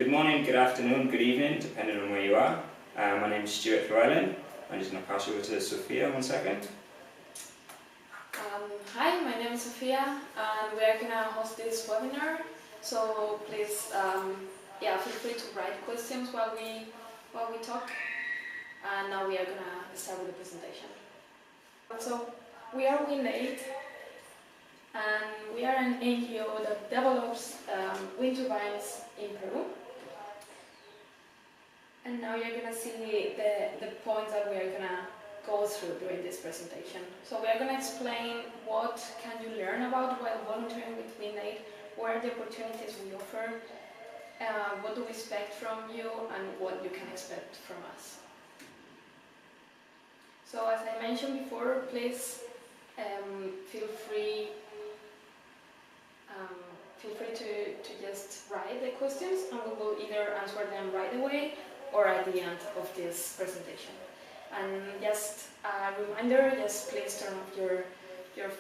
Good morning, good afternoon, good evening, depending on where you are. My name is Stuart Llewellyn. I'm just going to pass you over to Sophia 1 second. Hi, my name is Sophia and we are going to host this webinar. So please feel free to write questions while we talk. And now we are going to start with the presentation. So we are WindAid and we are an NGO that develops wind turbines in Peru. And now you're going to see the points that we are going to go through during this presentation. So we are going to explain what can you learn about while volunteering with WindAid, what are the opportunities we offer, what do we expect from you, and what you can expect from us. So as I mentioned before, please feel free to just write the questions and we will either answer them right away or at the end of this presentation. And just a reminder, just please turn off your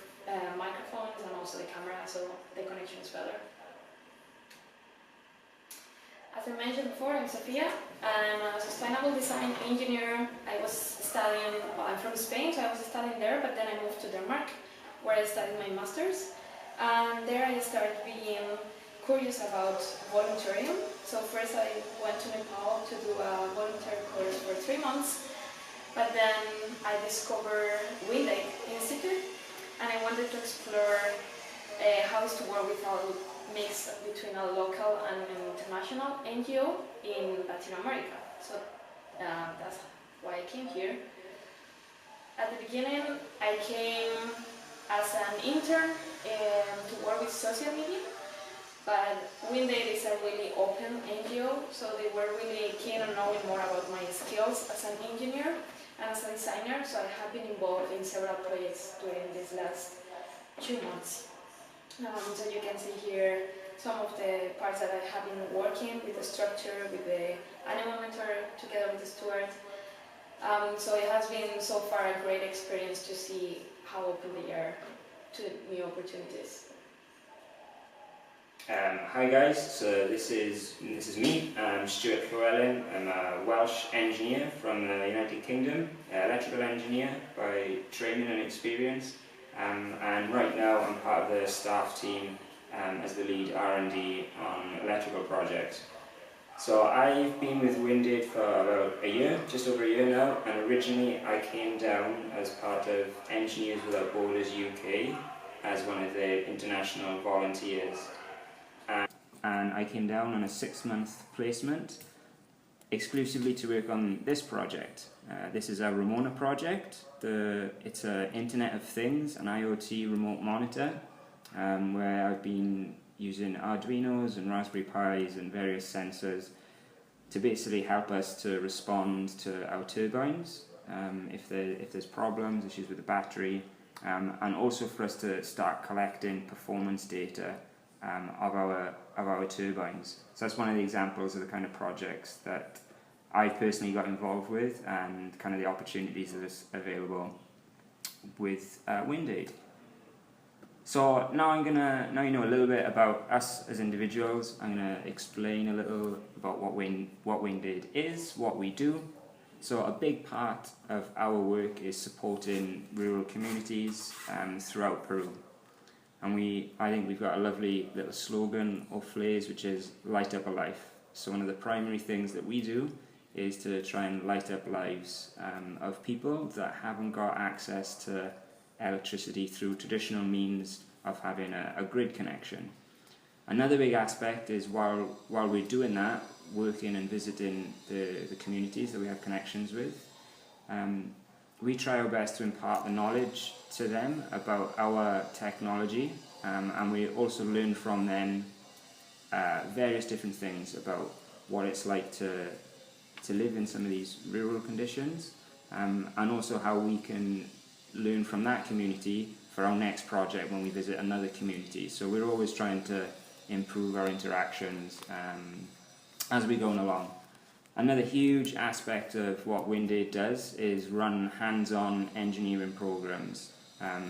microphones and also the camera so the connection is better. As I mentioned before, I'm Sophia. I'm a sustainable design engineer. I'm from Spain, so I was studying there, but then I moved to Denmark, where I studied my master's. And there I started being curious about volunteering. So first I went to Nepal to do a volunteer course for 3 months, but then I discovered WindAid Institute and I wanted to explore how it's to work with a mix between a local and an international NGO in Latin America. So that's why I came here. At the beginning I came as an intern to work with social media. But WindAid is a really open NGO, so they were really keen on knowing more about my skills as an engineer and as a designer, so I have been involved in several projects during these last 2 months. So you can see here some of the parts that I have been working with the structure, with the anemometer, together with the steward. So it has been so far a great experience to see how open they are to new opportunities. Hi guys, so this is me, I'm Stuart Llewellyn. I'm a Welsh engineer from the United Kingdom, electrical engineer by training and experience, and right now I'm part of the staff team as the lead R&D on electrical projects. So I've been with WindAid for about a year, just over a year now, and originally I came down as part of Engineers Without Borders UK as one of the international volunteers. And I came down on a 6-month placement exclusively to work on this project. This is a Ramona project. It's an Internet of Things, an IoT remote monitor, where I've been using Arduinos and Raspberry Pis and various sensors to basically help us to respond to our turbines if there's problems, issues with the battery, and also for us to start collecting performance data of our turbines. So that's one of the examples of the kind of projects that I personally got involved with and kind of the opportunities that are available with WindAid. So now you know a little bit about us as individuals. I'm going to explain a little about what WindAid is, what we do. So a big part of our work is supporting rural communities throughout Peru. And I think we've got a lovely little slogan or phrase which is light up a life. So one of the primary things that we do is to try and light up lives of people that haven't got access to electricity through traditional means of having a grid connection. Another big aspect is while we're doing that, working and visiting the communities that we have connections with, we try our best to impart the knowledge to them about our technology, and we also learn from them various different things about what it's like to live in some of these rural conditions, and also how we can learn from that community for our next project when we visit another community. So we're always trying to improve our interactions as we're going along. Another huge aspect of what WindAid does is run hands-on engineering programs.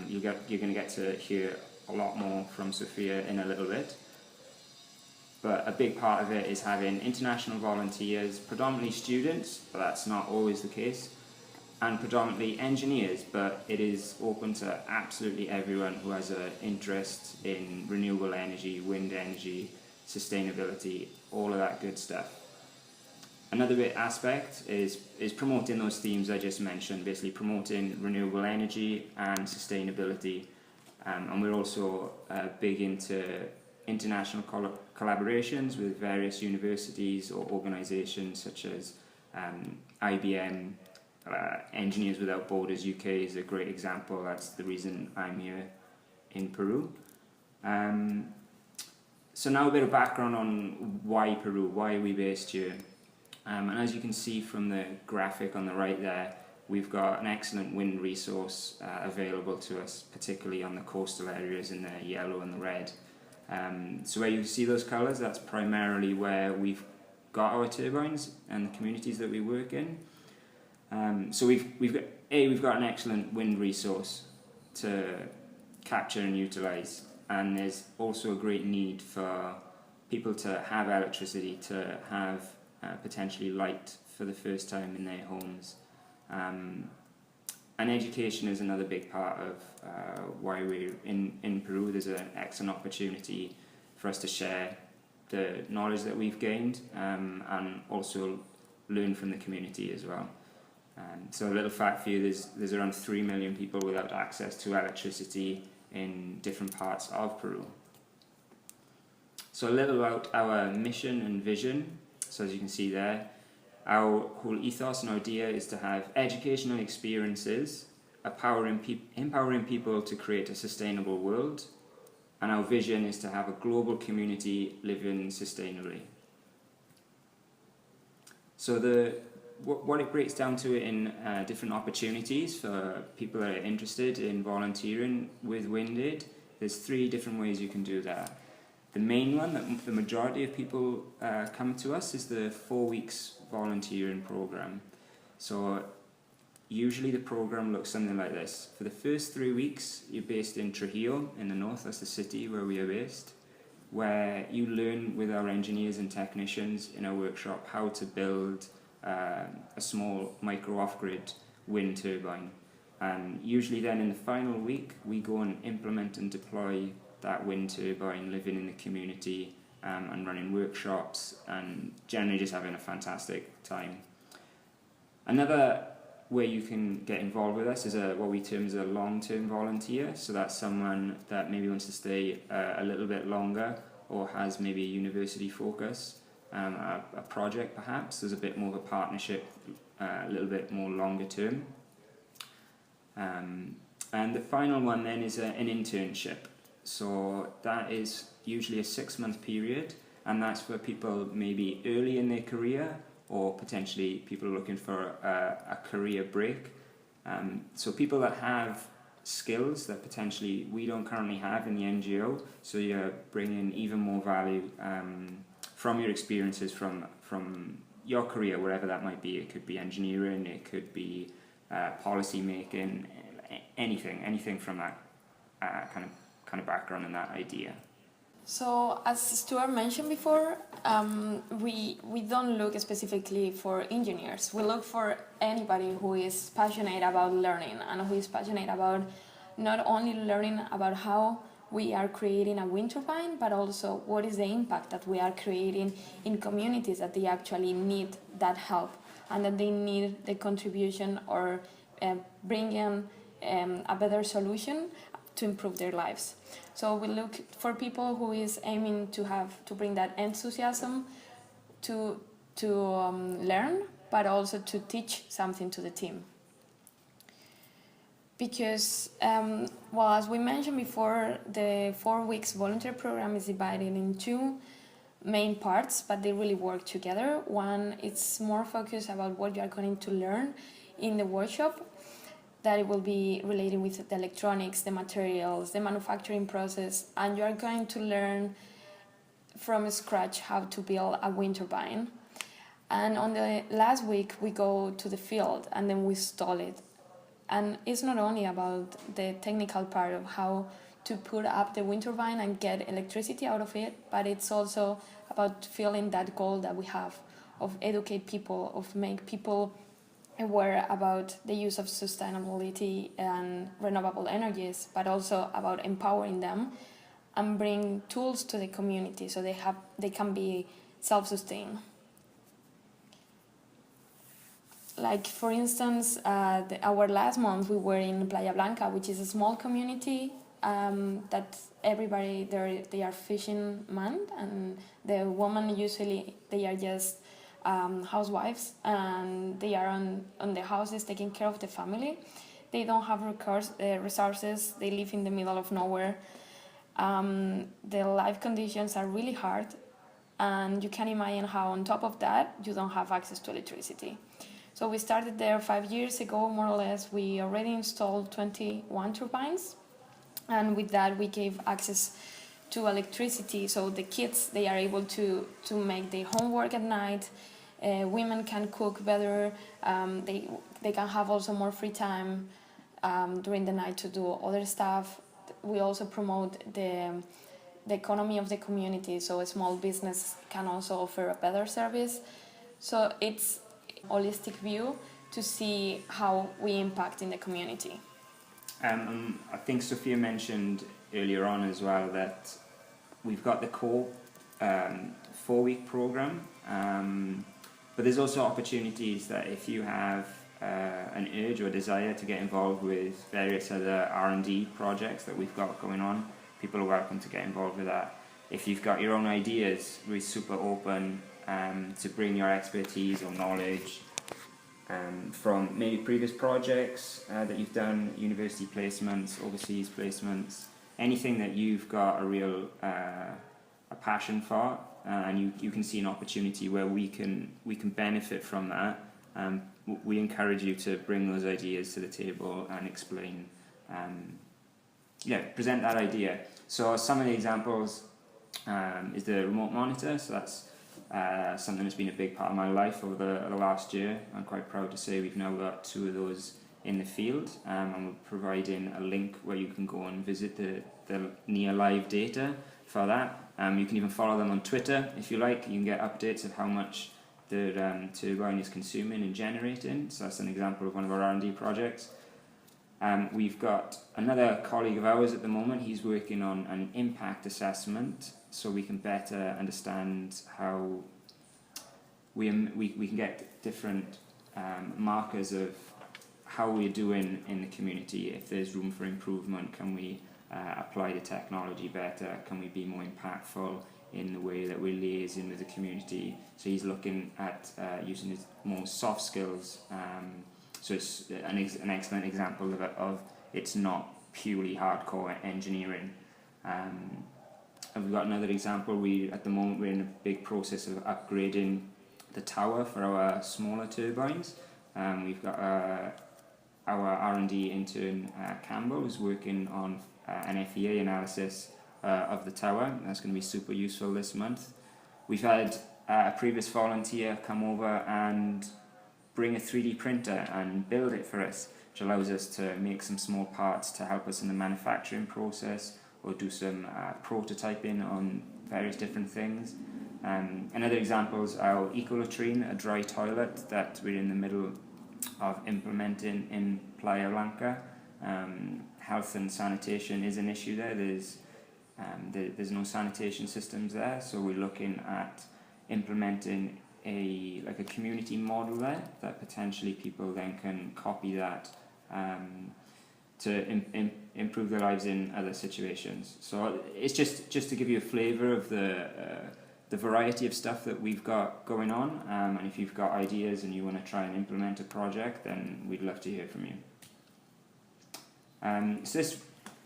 You're going to get to hear a lot more from Sophia in a little bit. But a big part of it is having international volunteers, predominantly students, but that's not always the case, and predominantly engineers, but it is open to absolutely everyone who has an interest in renewable energy, wind energy, sustainability, all of that good stuff. Another big aspect is promoting those themes I just mentioned, basically promoting renewable energy and sustainability. And we're also big into international collaborations with various universities or organisations such as IBM, Engineers Without Borders UK is a great example. That's the reason I'm here in Peru. So now a bit of background on why Peru, why are we based here? And as you can see from the graphic on the right there, we've got an excellent wind resource available to us, particularly on the coastal areas in the yellow and the red. So where you see those colours, that's primarily where we've got our turbines and the communities that we work in. So we've got an excellent wind resource to capture and utilise, and there's also a great need for people to have electricity, to have potentially light for the first time in their homes. And education is another big part of why we're in Peru. There's an excellent opportunity for us to share the knowledge that we've gained and also learn from the community as well. So a little fact for you, there's around 3 million people without access to electricity in different parts of Peru. So a little about our mission and vision. So as you can see there, our whole ethos and idea is to have educational experiences, empowering people to create a sustainable world, and our vision is to have a global community living sustainably. So what it breaks down to in different opportunities for people that are interested in volunteering with WindAid, there's 3 different ways you can do that. The main one that the majority of people come to us is the 4 weeks volunteering program. So usually the program looks something like this. For the first 3 weeks, you're based in Trujillo in the north, that's the city where we are based, where you learn with our engineers and technicians in our workshop how to build a small micro off-grid wind turbine. And usually then in the final week, we go and implement and deploy that wind turbine, living in the community and running workshops and generally just having a fantastic time. Another way you can get involved with us is what we term as a long-term volunteer. So that's someone that maybe wants to stay a little bit longer or has maybe a university focus, a project perhaps. There's a bit more of a partnership, a little bit more longer term. And the final one then is an internship. So that is usually a 6-month period, and that's for people maybe early in their career or potentially people looking for a career break. So people that have skills that potentially we don't currently have in the NGO, so you're bringing even more value from your experiences from your career, wherever that might be. It could be engineering, it could be policy making, anything from that kind of background and that idea. So, as Stuart mentioned before, we don't look specifically for engineers. We look for anybody who is passionate about learning and who is passionate about not only learning about how we are creating a wind turbine, but also what is the impact that we are creating in communities that they actually need that help and that they need the contribution or bring in a better solution to improve their lives. So we look for people who is aiming to bring that enthusiasm to learn, but also to teach something to the team. Because, as we mentioned before, the 4 weeks volunteer program is divided in 2 main parts, but they really work together. One, it's more focused about what you are going to learn in the workshop, that it will be related with the electronics, the materials, the manufacturing process, and you are going to learn from scratch how to build a wind turbine. And on the last week, we go to the field and then we install it. And it's not only about the technical part of how to put up the wind turbine and get electricity out of it, but it's also about fulfilling that goal that we have of educate people, of make people aware about the use of sustainability and renewable energies, but also about empowering them and bring tools to the community so they can be self-sustained. Like for instance, our last month we were in Playa Blanca, which is a small community that everybody there, they are fishing men, and the women usually they are just housewives, and they are on the houses taking care of the family. They don't have resources. They live in the middle of nowhere. The life conditions are really hard, and you can imagine how on top of that you don't have access to electricity. So we started there 5 years ago, more or less. We already installed 21 turbines, and with that we gave access to electricity, so the kids, they are able to make their homework at night. Women can cook better. They can have also more free time during the night to do other stuff. We also promote the economy of the community, so a small business can also offer a better service. So it's a holistic view to see how we impact in the community. I think Sophia mentioned earlier on as well that we've got the core 4-week program, but there's also opportunities that if you have an urge or desire to get involved with various other R&D projects that we've got going on, people are welcome to get involved with that. If you've got your own ideas, we're super open to bring your expertise or knowledge from maybe previous projects that you've done, university placements, overseas placements, anything that you've got a real a passion for, and you can see an opportunity where we can benefit from that. We encourage you to bring those ideas to the table and explain, present that idea. So some of the examples is the remote monitor. So that's something that's been a big part of my life over the last year. I'm quite proud to say we've now got 2 of those in the field, and we're providing a link where you can go and visit the near live data for that. You can even follow them on Twitter if you like. You can get updates of how much the turbine is consuming and generating. So that's an example of one of our R&D projects. We've got another colleague of ours at the moment. He's working on an impact assessment so we can better understand how we can get different markers of how we're doing in the community. If there's room for improvement, can we apply the technology better? Can we be more impactful in the way that we're liaising with the community? So he's looking at using his more soft skills. So it's an excellent example of it's not purely hardcore engineering. And we've got another example. At the moment we're in a big process of upgrading the tower for our smaller turbines. We've got our R&D intern Campbell is working on an FEA analysis of the tower. That's going to be super useful this month. We've had a previous volunteer come over and bring a 3D printer and build it for us, which allows us to make some small parts to help us in the manufacturing process or do some prototyping on various different things. Another example is our eco-latrine, a dry toilet that we're in the middle of implementing in Playa Blanca. Health and sanitation is an issue there. There's no sanitation systems there, so we're looking at implementing a community model there that potentially people then can copy that to improve their lives in other situations. So it's just to give you a flavour of the variety of stuff that we've got going on, and if you've got ideas and you want to try and implement a project, then we'd love to hear from you. So this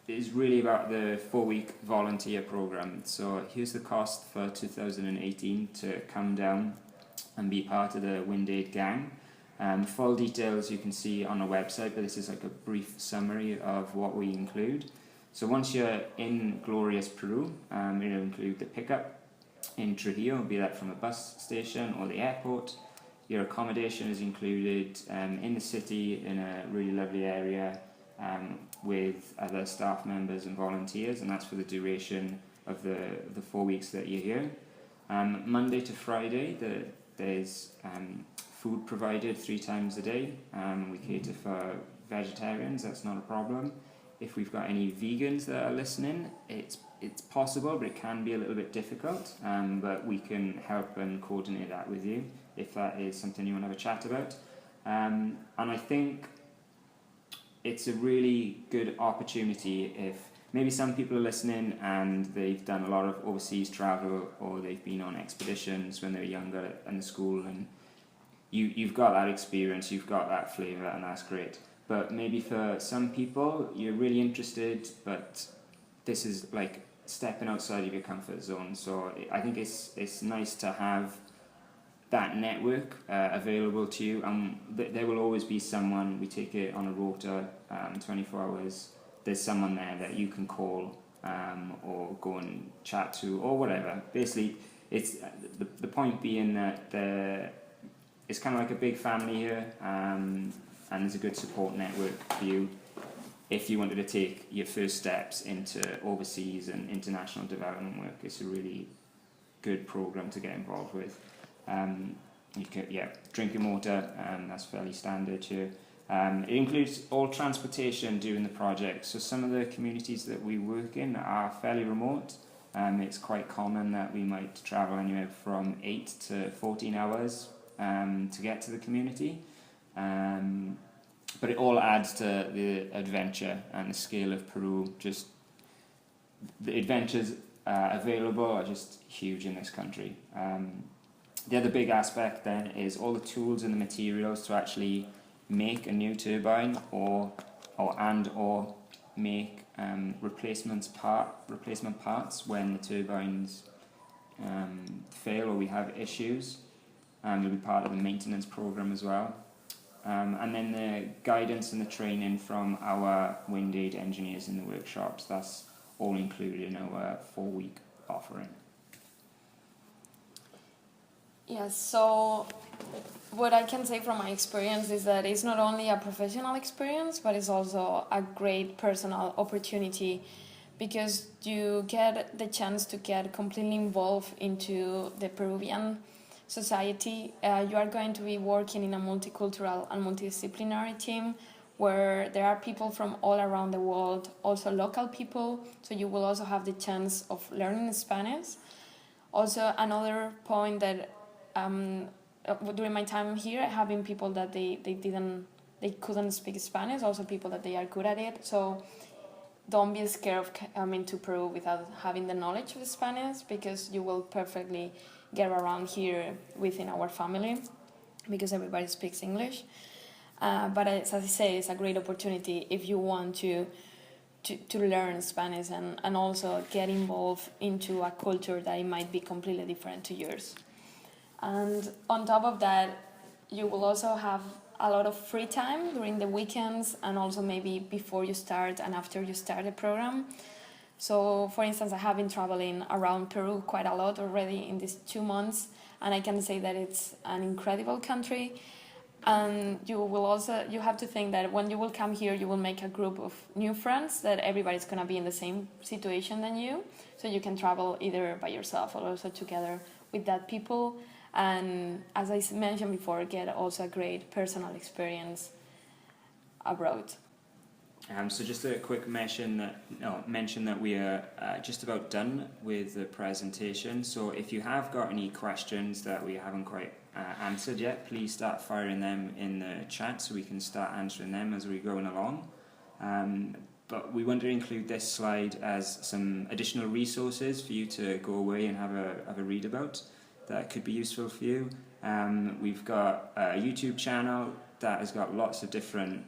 is really about the 4-week volunteer program. So here's the cost for 2018 to come down and be part of the WindAid gang. Full details you can see on our website, but this is like a brief summary of what we include. So once you're in glorious Peru, it'll include the pickup in Trujillo, be that from a bus station or the airport. Your accommodation is included in the city in a really lovely area with other staff members and volunteers, and that's for the duration of the 4 weeks that you're here. Monday to Friday, there's food provided 3 times a day. We cater for vegetarians, that's not a problem. If we've got any vegans that are listening, it's possible, but it can be a little bit difficult. But we can help and coordinate that with you if that is something you want to have a chat about. And I think it's a really good opportunity if maybe some people are listening and they've done a lot of overseas travel, or they've been on expeditions when they're younger in the school, and you've got that experience, you've got that flavour, and that's great. But maybe for some people, you're really interested, but this is like stepping outside of your comfort zone. So I think it's nice to have that network available to you. There will always be someone, we take it on a rota, 24 hours, there's someone there that you can call or go and chat to or whatever. Basically, it's the point being that it's kind of like a big family here, and there's a good support network for you if you wanted to take your first steps into overseas and international development work. It's a really good program to get involved with. You can, drinking water, that's fairly standard here. It includes all transportation during the project. So some of the communities that we work in are fairly remote. It's quite common that we might travel anywhere from 8 to 14 hours to get to the community. But it all adds to the adventure and the scale of Peru. Just the adventures available are just huge in this country. The other big aspect then is all the tools and the materials to actually make a new turbine or make replacement parts when the turbines fail or we have issues. You'll be part of the maintenance program as well. And then the guidance and the training from our WindAid engineers in the workshops, that's all included in our 4-week offering. Yes, so what I can say from my experience is that it's not only a professional experience, but it's also a great personal opportunity, because you get the chance to get completely involved into the Peruvian society. You are going to be working in a multicultural and multidisciplinary team where there are people from all around the world, also local people, so you will also have the chance of learning Spanish. Also, another point that during my time here, having people that they couldn't speak Spanish, also people that they are good at it. So don't be scared of coming to Peru without having the knowledge of Spanish, because you will perfectly get around here within our family, because everybody speaks English. But as I say, it's a great opportunity if you want to learn Spanish and also get involved into a culture that it might be completely different to yours. And on top of that, you will also have a lot of free time during the weekends, and also maybe before you start and after you start the program. So, for instance, I have been traveling around Peru quite a lot already in these 2 months, and I can say that it's an incredible country. And you have to think that when you will come here, you will make a group of new friends, that everybody's going to be in the same situation than you. So you can travel either by yourself or also together with that people. And as I mentioned before, get also a great personal experience abroad. So just a quick mention that we are just about done with the presentation. So if you have got any questions that we haven't quite answered yet, please start firing them in the chat so we can start answering them as we're going along. But we want to include this slide as some additional resources for you to go away and have a read about that could be useful for you. We've got a YouTube channel that has got lots of different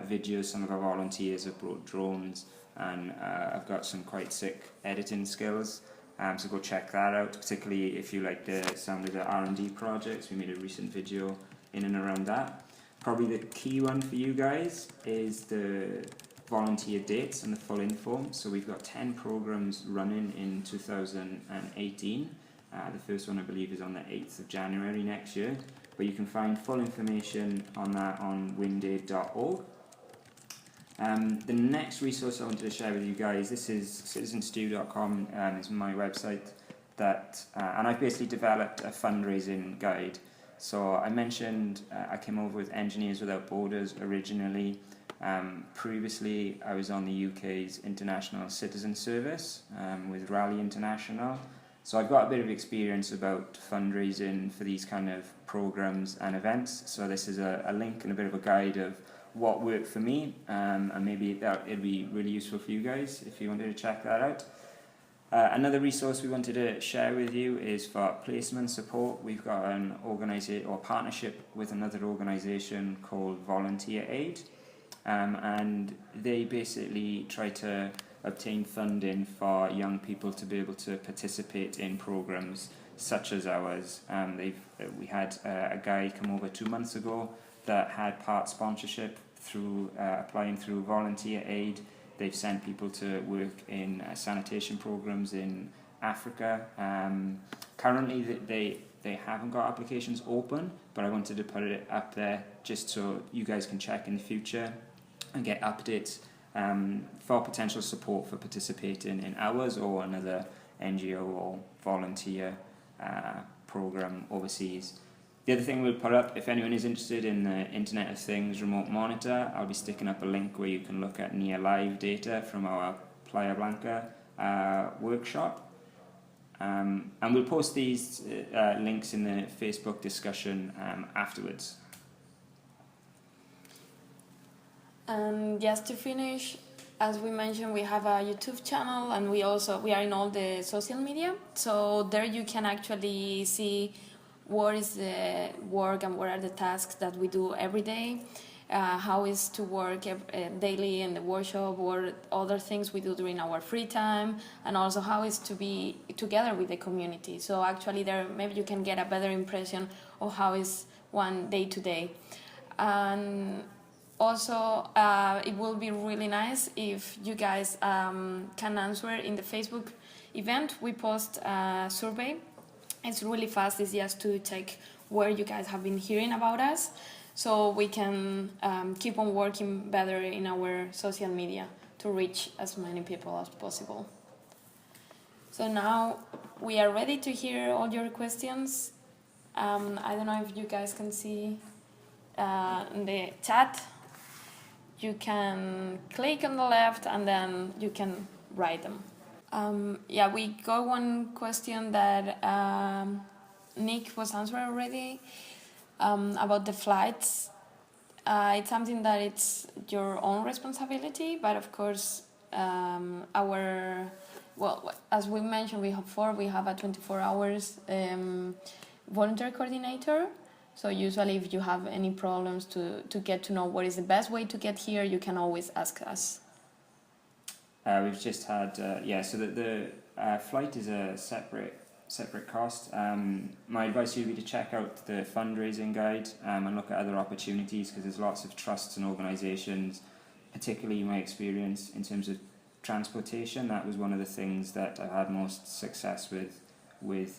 videos. Some of our volunteers have brought drones, and I've got some quite sick editing skills. So go check that out, particularly if you like the sound of the R&D projects. We made a recent video in and around that. Probably the key one for you guys is the volunteer dates and the full info. So we've got 10 programs running in 2018. The first one, I believe, is on the 8th of January next year. But you can find full information on that on windaid.org. The next resource I wanted to share with you guys, this is citizenstew.com, is my website, and I've basically developed a fundraising guide. So I mentioned I came over with Engineers Without Borders originally. Previously I was on the UK's International Citizen Service with Rally International. So I've got a bit of experience about fundraising for these kind of programs and events. So this is a link and a bit of a guide of what worked for me, and maybe it'd be really useful for you guys if you wanted to check that out. Another resource we wanted to share with you is for placement support. We've got an partnership with another organisation called Volunteer Aid, and they basically try to obtain funding for young people to be able to participate in programs such as ours. We had a guy come over 2 months ago that had part sponsorship through applying through Volunteer Aid. They've sent people to work in sanitation programs in Africa. Currently they haven't got applications open, but I wanted to put it up there just so you guys can check in the future and get updates for potential support for participating in ours or another NGO or volunteer program overseas. The other thing we'll put up, if anyone is interested in the Internet of Things remote monitor, I'll be sticking up a link where you can look at near live data from our Playa Blanca workshop. And we'll post these links in the Facebook discussion afterwards. And just to finish, as we mentioned, we have a YouTube channel, and we are in all the social media. So there you can actually see what is the work and what are the tasks that we do every day, how is to work daily in the workshop, what other things we do during our free time, and also how is to be together with the community. So actually there maybe you can get a better impression of how is one day to day. And also it will be really nice if you guys can answer in the Facebook event. We post a survey. It's really fast. It's just to check where you guys have been hearing about us, so we can keep on working better in our social media to reach as many people as possible. So now we are ready to hear all your questions. I don't know if you guys can see in the chat. You can click on the left and then you can write them. We got one question that Nick was answering already about the flights. It's something that it's your own responsibility, but of course as we mentioned, we have a 24 hours volunteer coordinator. So usually if you have any problems to get to know what is the best way to get here, you can always ask us. We've just had, so the flight is a separate cost. My advice would be to check out the fundraising guide and look at other opportunities, because there's lots of trusts and organisations, particularly my experience in terms of transportation. That was one of the things that I had most success with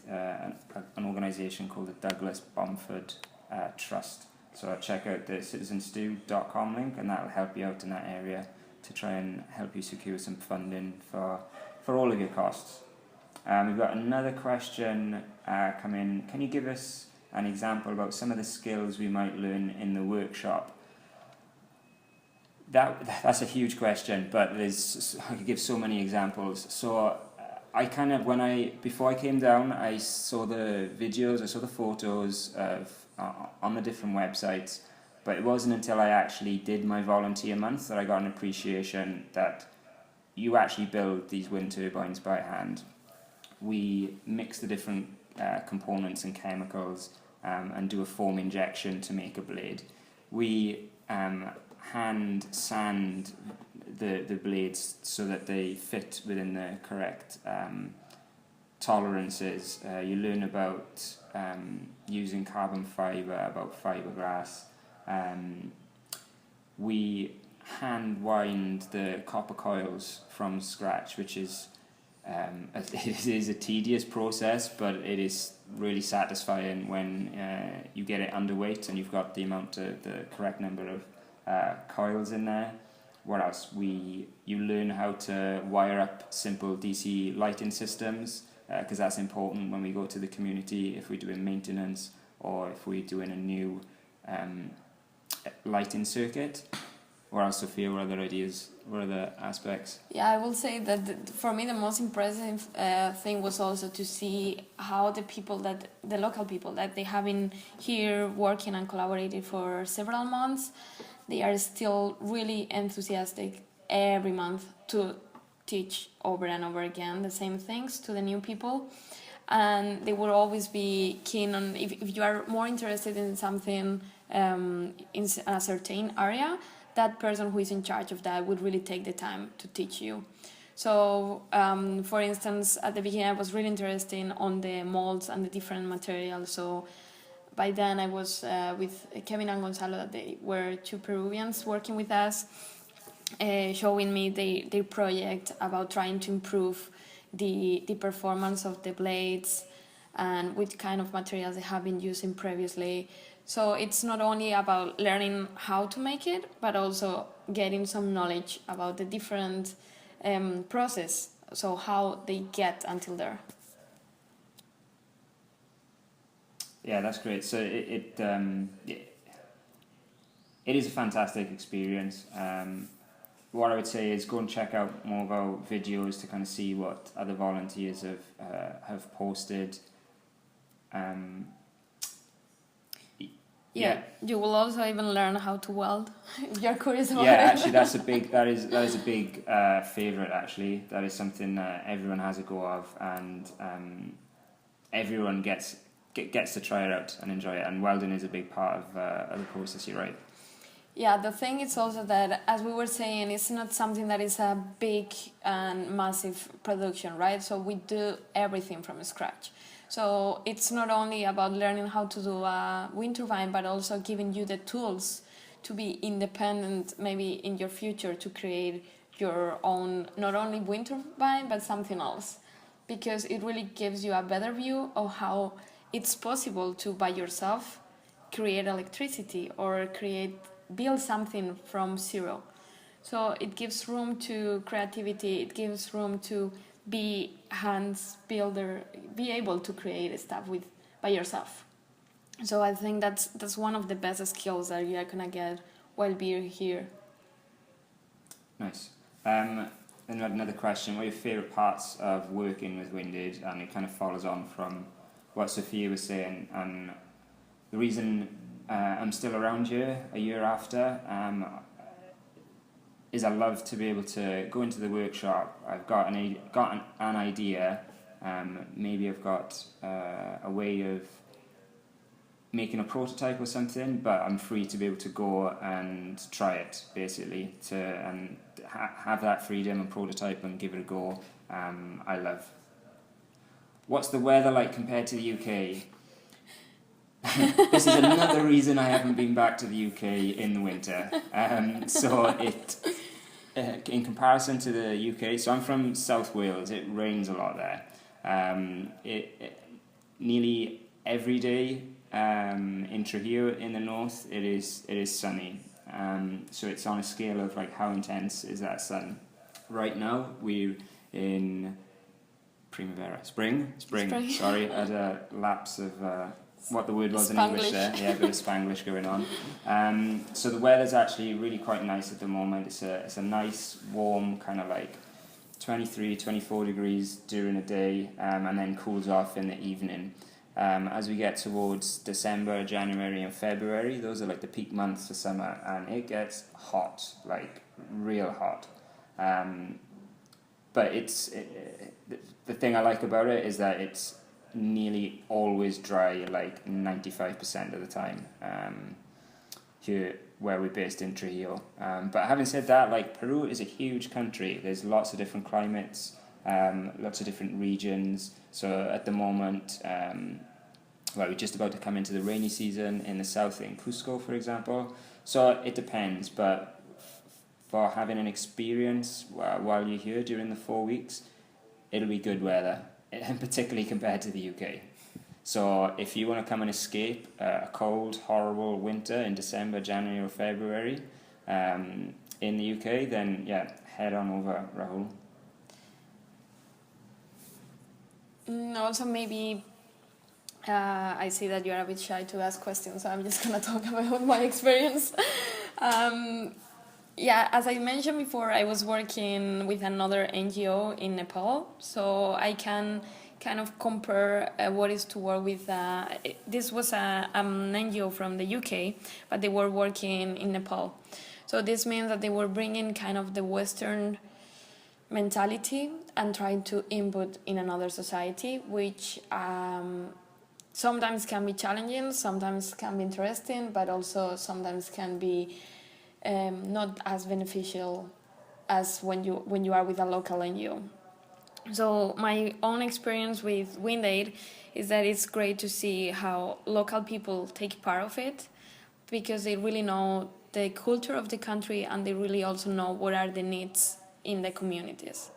an organisation called the Douglas Bomford Trust. So check out the citizenstew.com link, and that will help you out in that area to try and help you secure some funding for all of your costs. We've got another question come in. Can you give us an example about some of the skills we might learn in the workshop? That's a huge question, but I could give so many examples. So before I came down, I saw the videos, I saw the photos on the different websites. But it wasn't until I actually did my volunteer month that I got an appreciation that you actually build these wind turbines by hand. We mix the different components and chemicals and do a foam injection to make a blade. We hand sand the blades so that they fit within the correct tolerances. You learn about using carbon fibre, about fiberglass. We hand wind the copper coils from scratch, which is it is a tedious process, but it is really satisfying when you get it underweight and you've got the correct number of coils in there. what else? You learn how to wire up simple DC lighting systems, because that's important when we go to the community if we're doing maintenance or if we're doing a new lighting circuit. Or else, Sophia, what other ideas, what other aspects? Yeah, I will say that for me the most impressive thing was also to see how the local people that they have been here working and collaborating for several months, they are still really enthusiastic every month to teach over and over again the same things to the new people. And they will always be keen on, if you are more interested in something in a certain area, that person who is in charge of that would really take the time to teach you. So, for instance, at the beginning I was really interested on the molds and the different materials. So by then I was with Kevin and Gonzalo, that they were two Peruvians working with us, showing me their project about trying to improve the performance of the blades and which kind of materials they have been using previously. So it's not only about learning how to make it, but also getting some knowledge about the different process, so how they get until there. Yeah, that's great. So it is a fantastic experience. What I would say is go and check out more of our videos to kind of see what other volunteers have posted. Yeah, you will also even learn how to weld if you're curious about it. Yeah, actually, that is a big favorite. Actually, that is something everyone has a go of, and everyone gets to try it out and enjoy it. And welding is a big part of the process. You're right. Yeah, the thing is also that, as we were saying, it's not something that is a big and massive production, right? So we do everything from scratch. So it's not only about learning how to do a wind turbine, but also giving you the tools to be independent, maybe in your future, to create your own, not only wind turbine, but something else. Because it really gives you a better view of how it's possible to, by yourself, create electricity or build something from zero. So it gives room to creativity, it gives room to be hands builder, be able to create stuff by yourself. So I think that's one of the best skills that you're gonna get while being here. Nice. And another question: what are your favourite parts of working with WindAid? And it kind of follows on from what Sophia was saying. And the reason I'm still around here a year after is I love to be able to go into the workshop. I've got an idea. Maybe I've got a way of making a prototype or something, but I'm free to be able to go and try it, basically, and have that freedom and prototype and give it a go. I love. What's the weather like compared to the UK? This is another reason I haven't been back to the UK in the winter. In comparison to the UK, so I'm from South Wales. It rains a lot there. Nearly every day in Trujillo in the north, it is sunny. So it's on a scale of like how intense is that sun. Right now we're in spring. Sorry, I had a lapse of what the word was in English there. Yeah, a bit of Spanglish going on. So the weather's actually really quite nice at the moment. It's a nice, warm, kind of like 23, 24 degrees during the day, and then cools off in the evening. As we get towards December, January and February, those are like the peak months for summer, and it gets hot, like real hot. But the thing I like about it is that it's nearly always dry, like 95% of the time, here where we're based in Trujillo. But having said that, like Peru is a huge country. There's lots of different climates, lots of different regions. So at the moment, we're just about to come into the rainy season in the south, in Cusco, for example. So it depends, but for having an experience while you're here during the 4 weeks, it'll be good weather, and particularly compared to the UK. So if you want to come and escape a cold, horrible winter in December, January or February, in the UK, then yeah, head on over, Rahul. Also, maybe I see that you're a bit shy to ask questions, so I'm just gonna talk about my experience. Yeah, as I mentioned before, I was working with another NGO in Nepal, so I can kind of compare what is to work with. This was an NGO from the UK, but they were working in Nepal. So this means that they were bringing kind of the Western mentality and trying to input in another society, which sometimes can be challenging, sometimes can be interesting, but also sometimes can be not as beneficial as when you are with a local NGO. So my own experience with WindAid is that it's great to see how local people take part of it, because they really know the culture of the country and they really also know what are the needs in the communities.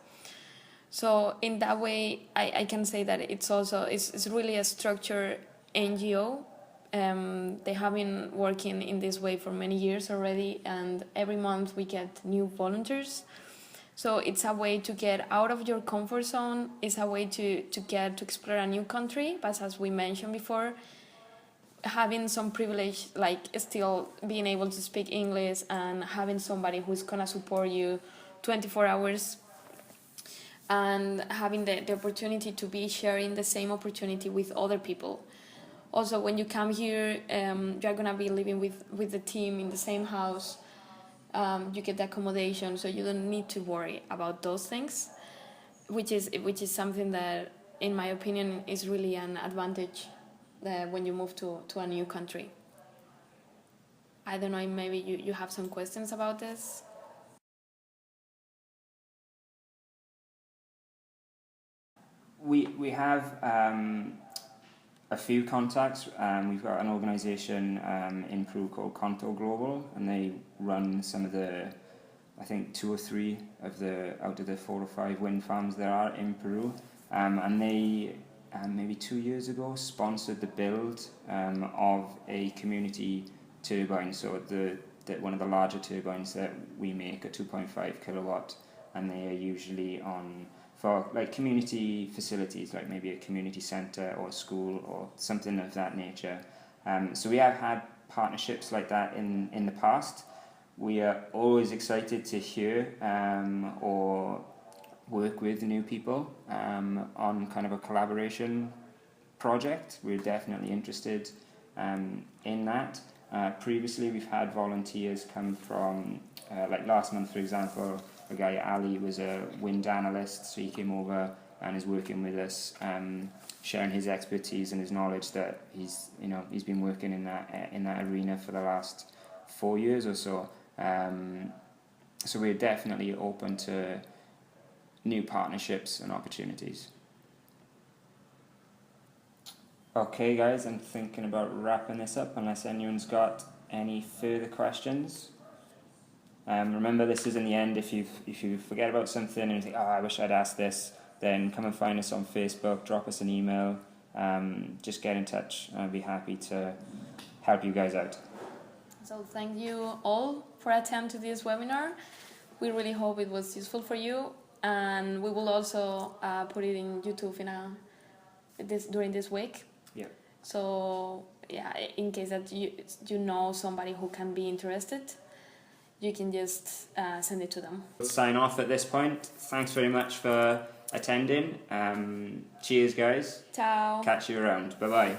So in that way, I can say that it's really a structured NGO. They have been working in this way for many years already, and every month we get new volunteers. So it's a way to get out of your comfort zone. It's a way to get to explore a new country, but as we mentioned before, having some privilege, like still being able to speak English and having somebody who's gonna support you 24 hours, and having the opportunity to be sharing the same opportunity with other people. Also, when you come here, you're gonna be living with the team in the same house. You get the accommodation, so you don't need to worry about those things, which is something that, in my opinion, is really an advantage when you move to a new country. I don't know, maybe you have some questions about this? We have a few contacts. We've got an organisation in Peru called Conto Global, and they run some of the, I think 2 or 3 of out of the 4 or 5 wind farms there are in Peru, and they maybe 2 years ago sponsored the build of a community turbine. So one of the larger turbines that we make, a 2.5 kilowatt, and they are usually for like community facilities, like maybe a community centre or a school or something of that nature. So we have had partnerships like that in the past. We are always excited to hear or work with new people on kind of a collaboration project. We're definitely interested in that. Previously we've had volunteers come from, like last month for example, a guy Ali was a wind analyst, so he came over and is working with us, sharing his expertise and his knowledge that he's been working in that arena for the last 4 years or so. So we're definitely open to new partnerships and opportunities. Okay guys, I'm thinking about wrapping this up unless anyone's got any further questions. Remember, this is in the end. If you forget about something and you think, oh, I wish I'd asked this, then come and find us on Facebook, drop us an email, just get in touch. I'd be happy to help you guys out. So thank you all for attending to this webinar. We really hope it was useful for you, and we will also put it in YouTube during this week. Yeah. So yeah, in case that you know somebody who can be interested, you can just send it to them. We'll sign off at this point. Thanks very much for attending. Cheers guys. Ciao. Catch you around. Bye bye.